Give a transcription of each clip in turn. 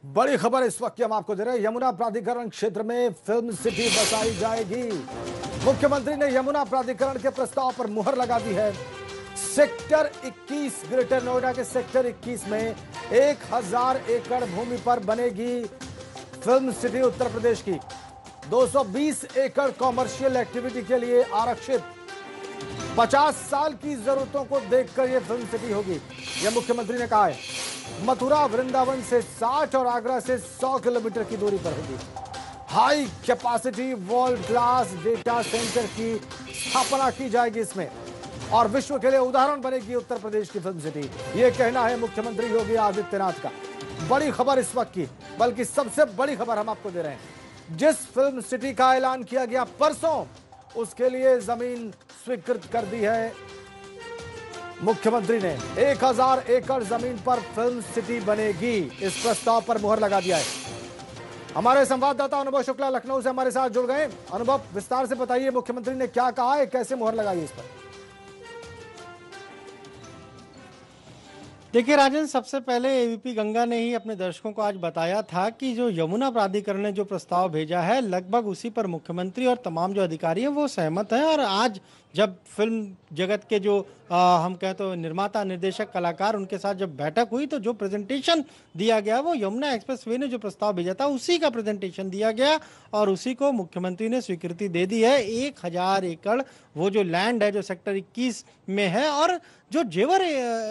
बड़ी खबर इस वक्त की हम आपको दे रहे हैं। यमुना प्राधिकरण क्षेत्र में फिल्म सिटी बसाई जाएगी। मुख्यमंत्री ने यमुना प्राधिकरण के प्रस्ताव पर मुहर लगा दी है। सेक्टर 21 ग्रेटर नोएडा के सेक्टर 21 में 1000 एकड़ भूमि पर बनेगी फिल्म सिटी उत्तर प्रदेश की। 220 एकड़ कॉमर्शियल एक्टिविटी के लिए आरक्षित। 50 साल की जरूरतों को देखकर यह फिल्म सिटी होगी, यह मुख्यमंत्री ने कहा है। मथुरा वृंदावन से 60 और आगरा से 100 किलोमीटर की दूरी पर होगी। High capacity world class data centre की स्थापना की जाएगी इसमें, और विश्व के लिए उदाहरण बनेगी उत्तर प्रदेश की फिल्म सिटी, यह कहना है मुख्यमंत्री योगी आदित्यनाथ का। बड़ी खबर इस वक्त की, बल्कि सबसे बड़ी खबर हम आपको दे रहे हैं। जिस फिल्म सिटी का ऐलान किया गया परसों, उसके लिए जमीन स्वीकृत कर दी है मुख्यमंत्री ने। 1000 एकड़ जमीन पर फिल्म सिटी बनेगी, इस प्रस्ताव पर मुहर लगा दिया है। हमारे संवाददाता अनुभव शुक्ला लखनऊ से हमारे साथ जुड़ गए। अनुभव, विस्तार से बताइए मुख्यमंत्री ने क्या कहा है, कैसे मुहर लगाई इस पर? देखिए राजन, सबसे पहले एबीपी गंगा ने ही अपने दर्शकों को आज बताया था कि जो यमुना प्राधिकरण ने जो प्रस्ताव भेजा है, लगभग उसी पर मुख्यमंत्री और तमाम जो अधिकारी हैं वो सहमत हैं। और आज जब फिल्म जगत के जो हम कहें तो निर्माता, निर्देशक, कलाकार, उनके साथ जब बैठक हुई तो जो प्रेजेंटेशन दिया गया वो यमुना एक्सप्रेसवे ने जो प्रस्ताव भेजा था उसी का प्रेजेंटेशन दिया गया, और उसी को मुख्यमंत्री ने स्वीकृति दे दी है। 1000 एकड़ वो जो लैंड है जो सेक्टर 21 में है, और जो जेवर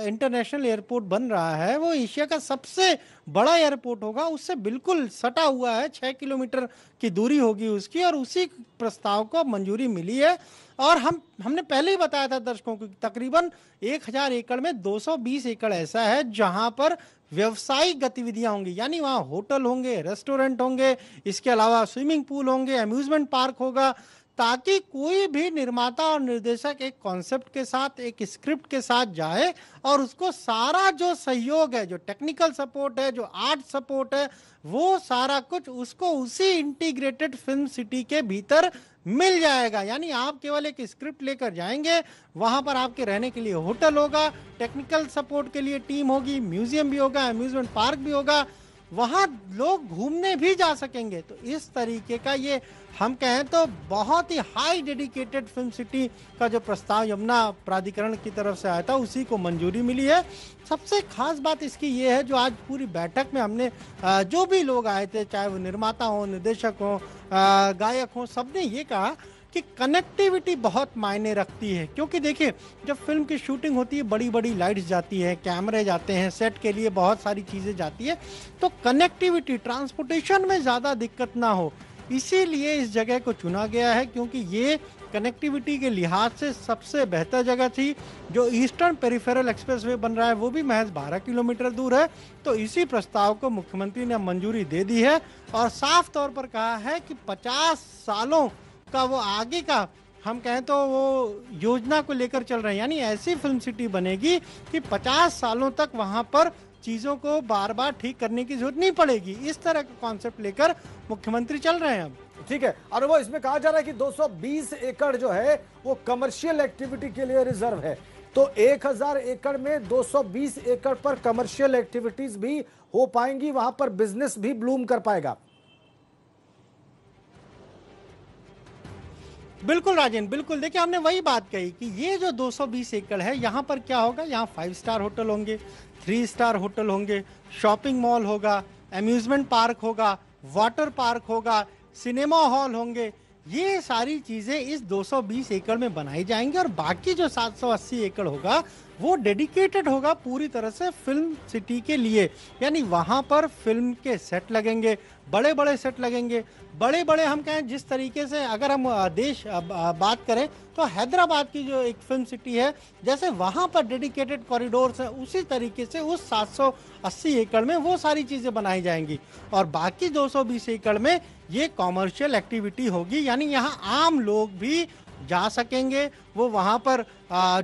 इंटरनेशनल एयरपोर्ट बन रहा है वो एशिया का सबसे बड़ा एयरपोर्ट होगा, उससे बिल्कुल सटा हुआ है। 6 किलोमीटर की दूरी होगी उसकी, और उसी प्रस्ताव को मंजूरी मिली है। और हमने पहले ही बताया था दर्शकों को, तकरीबन 1000 एकड़ में 220 एकड़ ऐसा है जहां पर व्यवसायिक गतिविधियां होंगी, यानी वहां होटल होंगे, रेस्टोरेंट होंगे, इसके अलावा स्विमिंग पूल होंगे, अम्यूजमेंट पार्क होगा, ताकि कोई भी निर्माता और निर्देशक एक कॉन्सेप्ट के साथ, एक स्क्रिप्ट के साथ जाए और उसको सारा जो सहयोग है, जो टेक्निकल सपोर्ट है, जो आर्ट सपोर्ट है, वो सारा कुछ उसको उसी इंटीग्रेटेड फिल्म सिटी के भीतर मिल जाएगा। यानी आप केवल एक स्क्रिप्ट लेकर जाएंगे, वहां पर आपके रहने के लिए होटल होगा, टेक्निकल सपोर्ट के लिए टीम होगी, म्यूजियम भी होगा, अम्यूजमेंट पार्क भी होगा, वहां लोग घूमने भी जा सकेंगे। तो इस तरीके का ये हम कहें तो बहुत ही हाई डेडिकेटेड फिल्म सिटी का जो प्रस्ताव यमुना प्राधिकरण की तरफ से आया था उसी को मंजूरी मिली है। सबसे खास बात इसकी ये है, जो आज पूरी बैठक में हमने जो भी लोग आए थे, चाहे वो निर्माता हो, निर्देशक हो, गायक हो, सबने ये कहा कि कनेक्टिविटी बहुत मायने रखती है। क्योंकि देखिए, जब फिल्म की शूटिंग होती है, बड़ी बड़ी लाइट्स जाती है, कैमरे जाते हैं, सेट के लिए बहुत सारी चीज़ें जाती है, तो कनेक्टिविटी, ट्रांसपोर्टेशन में ज़्यादा दिक्कत ना हो, इसीलिए इस जगह को चुना गया है। क्योंकि ये कनेक्टिविटी के लिहाज से सबसे बेहतर जगह थी। जो ईस्टर्न पेरिफेरल एक्सप्रेसवे बन रहा है वो भी महज 12 किलोमीटर दूर है। तो इसी प्रस्ताव को मुख्यमंत्री ने मंजूरी दे दी है, और साफ तौर पर कहा है कि 50 सालों का वो आगे का हम कहें तो वो योजना को लेकर चल रहे हैं। यानी ऐसी फिल्म सिटी बनेगी कि 50 सालों तक वहां पर चीजों को बार बार ठीक करने की जरूरत नहीं पड़ेगी। इस तरह का कॉन्सेप्ट लेकर मुख्यमंत्री चल रहे हैं अब। ठीक है, और वो इसमें कहा जा रहा है कि 220 एकड़ जो है वो कमर्शियल एक्टिविटी के लिए रिजर्व है। तो 1000 एकड़ में 220 एकड़ पर कमर्शियल एक्टिविटीज भी हो पाएंगी, वहां पर बिजनेस भी ब्लूम कर पाएगा। बिल्कुल राजेंद्र, बिल्कुल। देखिए, हमने वही बात कही कि ये जो 220 एकड़ है, यहाँ पर क्या होगा, यहाँ 5 स्टार होटल होंगे, 3 स्टार होटल होंगे, शॉपिंग मॉल होगा, अम्यूजमेंट पार्क होगा, वाटर पार्क होगा, सिनेमा हॉल होंगे। ये सारी चीजें इस 220 एकड़ में बनाई जाएंगी, और बाकी जो 780 एकड़ होगा वो डेडिकेटेड होगा पूरी तरह से फिल्म सिटी के लिए। यानी वहां पर फिल्म के सेट लगेंगे, बड़े बड़े सेट लगेंगे, बड़े बड़े हम कहें जिस तरीके से, अगर हम देश बात करें तो हैदराबाद की जो एक फिल्म सिटी है, जैसे वहां पर डेडिकेटेड कॉरिडोर्स हैं, उसी तरीके से उस 780 एकड़ में वो सारी चीजें बनाई जाएंगी। और बाकी 220 एकड़ में ये कॉमर्शियल एक्टिविटी होगी, यानी यहाँ आम लोग भी जा सकेंगे। वो वहाँ पर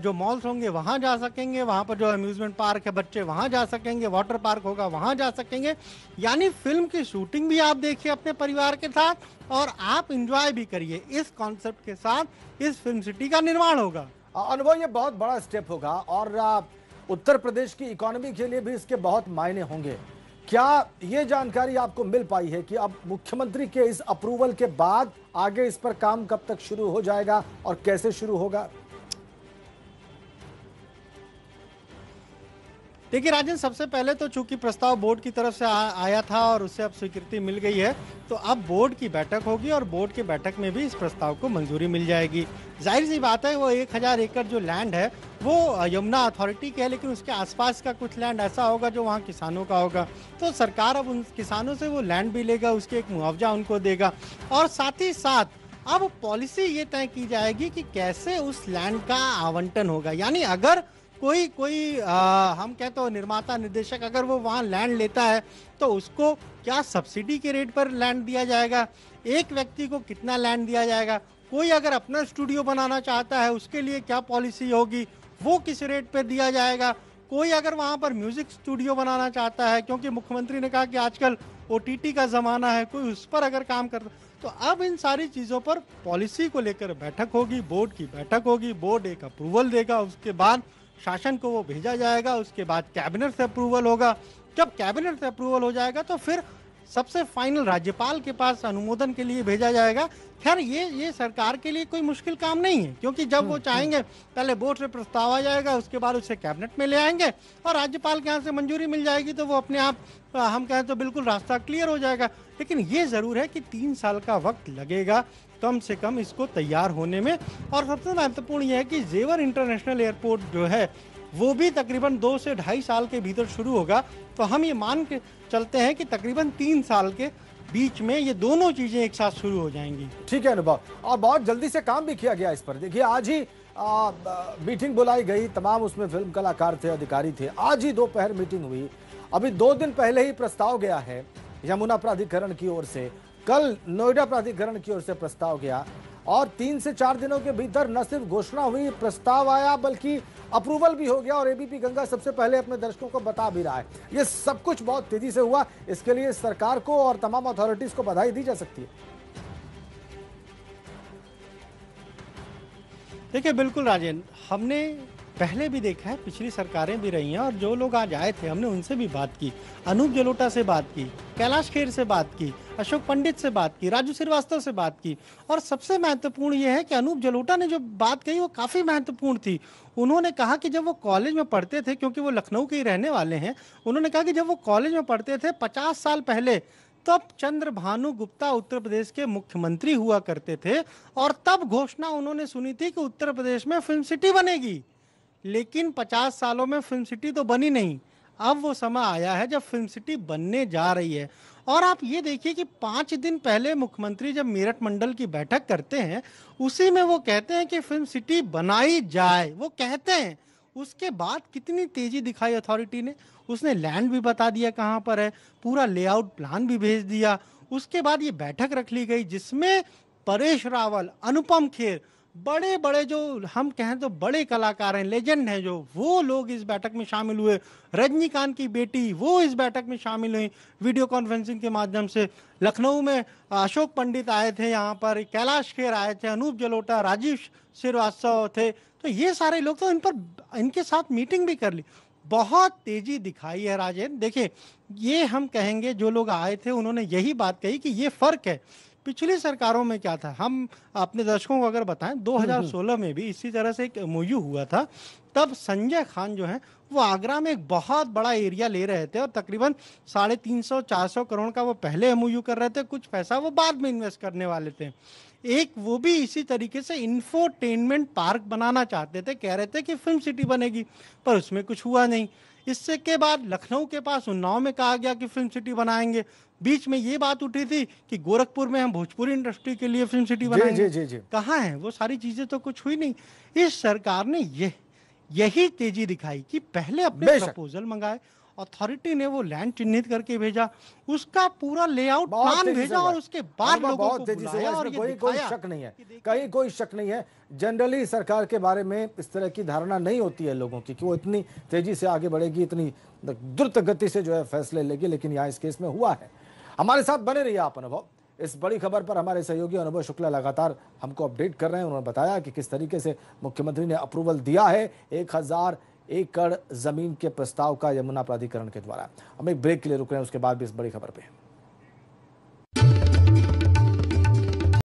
जो मॉल्स होंगे वहाँ जा सकेंगे, वहाँ पर जो अम्यूजमेंट पार्क है बच्चे वहाँ जा सकेंगे, वाटर पार्क होगा वहाँ जा सकेंगे। यानी फिल्म की शूटिंग भी आप देखिए अपने परिवार के साथ, और आप इंजॉय भी करिए। इस कॉन्सेप्ट के साथ इस फिल्म सिटी का निर्माण होगा। अनुभव, ये बहुत बड़ा स्टेप होगा, और उत्तर प्रदेश की इकोनॉमी के लिए भी इसके बहुत मायने होंगे। क्या ये जानकारी आपको मिल पाई है कि अब मुख्यमंत्री के इस अप्रूवल के बाद आगे इस पर काम कब तक शुरू हो जाएगा और कैसे शुरू होगा? देखिए राजन, सबसे पहले तो चूंकि प्रस्ताव बोर्ड की तरफ से आया था और उससे अब स्वीकृति मिल गई है, तो अब बोर्ड की बैठक होगी और बोर्ड की बैठक में भी इस प्रस्ताव को मंजूरी मिल जाएगी। जाहिर सी बात है, वो 1000 एकड़ जो लैंड है वो यमुना अथॉरिटी के है, लेकिन उसके आसपास का कुछ लैंड ऐसा होगा जो वहाँ किसानों का होगा। तो सरकार अब उन किसानों से वो लैंड भी लेगा, उसके एक मुआवजा उनको देगा और साथ ही साथ अब पॉलिसी ये तय की जाएगी कि कैसे उस लैंड का आवंटन होगा। यानी अगर कोई कोई हम कहते हो निर्माता निर्देशक अगर वो वहाँ लैंड लेता है तो उसको क्या सब्सिडी के रेट पर लैंड दिया जाएगा, एक व्यक्ति को कितना लैंड दिया जाएगा, कोई अगर अपना स्टूडियो बनाना चाहता है उसके लिए क्या पॉलिसी होगी, वो किस रेट पर दिया जाएगा, कोई अगर वहाँ पर म्यूजिक स्टूडियो बनाना चाहता है, क्योंकि मुख्यमंत्री ने कहा कि आजकल OTT का ज़माना है, कोई उस पर अगर काम करता, तो अब इन सारी चीज़ों पर पॉलिसी को लेकर बैठक होगी, बोर्ड की बैठक होगी, बोर्ड एक अप्रूवल देगा, उसके बाद शासन को वो भेजा जाएगा, उसके बाद कैबिनेट से अप्रूवल होगा। जब कैबिनेट से अप्रूवल हो जाएगा तो फिर सबसे फाइनल राज्यपाल के पास अनुमोदन के लिए भेजा जाएगा। खैर ये सरकार के लिए कोई मुश्किल काम नहीं है, क्योंकि जब वो चाहेंगे पहले बोर्ड से प्रस्ताव आ जाएगा, उसके बाद उसे कैबिनेट में ले आएंगे और राज्यपाल के यहाँ से मंजूरी मिल जाएगी, तो वो अपने आप हम कहें तो बिल्कुल रास्ता क्लियर हो जाएगा। लेकिन ये ज़रूर है कि 3 साल का वक्त लगेगा कम से कम इसको तैयार होने में। और सबसे महत्वपूर्ण यह है कि जेवर इंटरनेशनल एयरपोर्ट जो है वो भी तकरीबन 2 से 2.5 साल के भीतर शुरू होगा। तो हम ये मान के चलते हैं कि तकरीबन 3 साल के बीच में ये दोनों चीजें एक साथ शुरू हो जाएंगी। ठीक है अनुभव, और बहुत जल्दी से काम भी किया गया इस पर। देखिए आज ही मीटिंग बुलाई गई, तमाम उसमें फिल्म कलाकार थे, अधिकारी थे, आज ही दोपहर मीटिंग हुई। अभी 2 दिन पहले ही प्रस्ताव गया है यमुना प्राधिकरण की ओर से, कल नोएडा प्राधिकरण की ओर से प्रस्ताव गया और 3 से 4 दिनों के भीतर न सिर्फ घोषणा हुई, प्रस्ताव आया, बल्कि अप्रूवल भी हो गया और एबीपी गंगा सबसे पहले अपने दर्शकों को बता भी रहा है। ये सब कुछ बहुत तेजी से हुआ, इसके लिए सरकार को और तमाम अथॉरिटीज को बधाई दी जा सकती है। देखिए बिल्कुल राजेंद्र, हमने पहले भी देखा है, पिछली सरकारें भी रही हैं और जो लोग आज आए थे हमने उनसे भी बात की, अनूप जलोटा से बात की, कैलाश खेर से बात की, अशोक पंडित से बात की, राजू श्रीवास्तव से बात की। और सबसे महत्वपूर्ण यह है कि अनूप जलोटा ने जो बात कही वो काफ़ी महत्वपूर्ण थी। उन्होंने कहा कि जब वो कॉलेज में पढ़ते थे, क्योंकि वो लखनऊ के ही रहने वाले हैं, उन्होंने कहा कि जब वो कॉलेज में पढ़ते थे 50 साल पहले, तब चंद्रभानु गुप्ता उत्तर प्रदेश के मुख्यमंत्री हुआ करते थे और तब घोषणा उन्होंने सुनी थी कि उत्तर प्रदेश में फिल्म सिटी बनेगी। लेकिन 50 सालों में फिल्म सिटी तो बनी नहीं। अब वो समय आया है जब फिल्म सिटी बनने जा रही है। और आप ये देखिए कि 5 दिन पहले मुख्यमंत्री जब मेरठ मंडल की बैठक करते हैं, उसी में वो कहते हैं कि फिल्म सिटी बनाई जाए, वो कहते हैं। उसके बाद कितनी तेजी दिखाई अथॉरिटी ने, उसने लैंड भी बता दिया कहाँ पर है, पूरा लेआउट प्लान भी भेज दिया। उसके बाद ये बैठक रख ली गई जिसमें परेश रावल, अनुपम खेर, बड़े बड़े जो हम कहें तो बड़े कलाकार हैं, लेजेंड हैं, जो वो लोग इस बैठक में शामिल हुए। रजनीकांत की बेटी वो इस बैठक में शामिल हुई वीडियो कॉन्फ्रेंसिंग के माध्यम से। लखनऊ में अशोक पंडित आए थे, यहाँ पर कैलाश खेर आए थे, अनूप जलोटा, राजीव श्रीवास्तव थे। तो ये सारे लोग, तो इन पर इनके साथ मीटिंग भी कर ली। बहुत तेजी दिखाई है राजेंद्र। देखिए ये हम कहेंगे, जो लोग आए थे उन्होंने यही बात कही कि ये फर्क है। पिछली सरकारों में क्या था, हम अपने दर्शकों को अगर बताएं, 2016 में भी इसी तरह से एक MOU हुआ था। तब संजय खान जो है वो आगरा में एक बहुत बड़ा एरिया ले रहे थे और तकरीबन 350-400 करोड़ का वो पहले MOU कर रहे थे, कुछ पैसा वो बाद में इन्वेस्ट करने वाले थे। एक वो भी इसी तरीके से इंफोटेनमेंट पार्क बनाना चाहते थे, कह रहे थे कि फिल्म सिटी बनेगी, पर उसमें कुछ हुआ नहीं। इससे के बाद लखनऊ के पास उन्नाव में कहा गया कि फिल्म सिटी बनाएंगे। बीच में ये बात उठी थी कि गोरखपुर में हम भोजपुरी इंडस्ट्री के लिए फिल्म सिटी बनाएंगे। जी। कहाँ है वो सारी चीजें, तो कुछ हुई नहीं। इस सरकार ने यही तेजी दिखाई कि पहले अपने प्रपोजल मंगाए, अथॉरिटी ने वो लैंड चिन्हित करके भेजा, उसका पूरा लेआउट प्लान भेजा और उसके बाद लोगों को बुलाया। और कोई शक नहीं है, कहीं कोई शक नहीं है। जनरली सरकार के बारे में इस तरह की धारणा नहीं होती है लोगों की कि वो इतनी तेजी से आगे बढ़ेगी, इतनी द्रुत गति से जो है फैसले लेगी, लेकिन यहाँ इस केस में हुआ है। हमारे साथ बने रहिए आप अनुभव। इस बड़ी खबर पर हमारे सहयोगी अनुभव शुक्ला लगातार हमको अपडेट कर रहे हैं। उन्होंने बताया कि किस तरीके से मुख्यमंत्री ने अप्रूवल दिया है 1000 एकड़ जमीन के प्रस्ताव का यमुना प्राधिकरण के द्वारा। हम एक ब्रेक के लिए रुक रहे हैं, उसके बाद भी इस बड़ी खबर पे।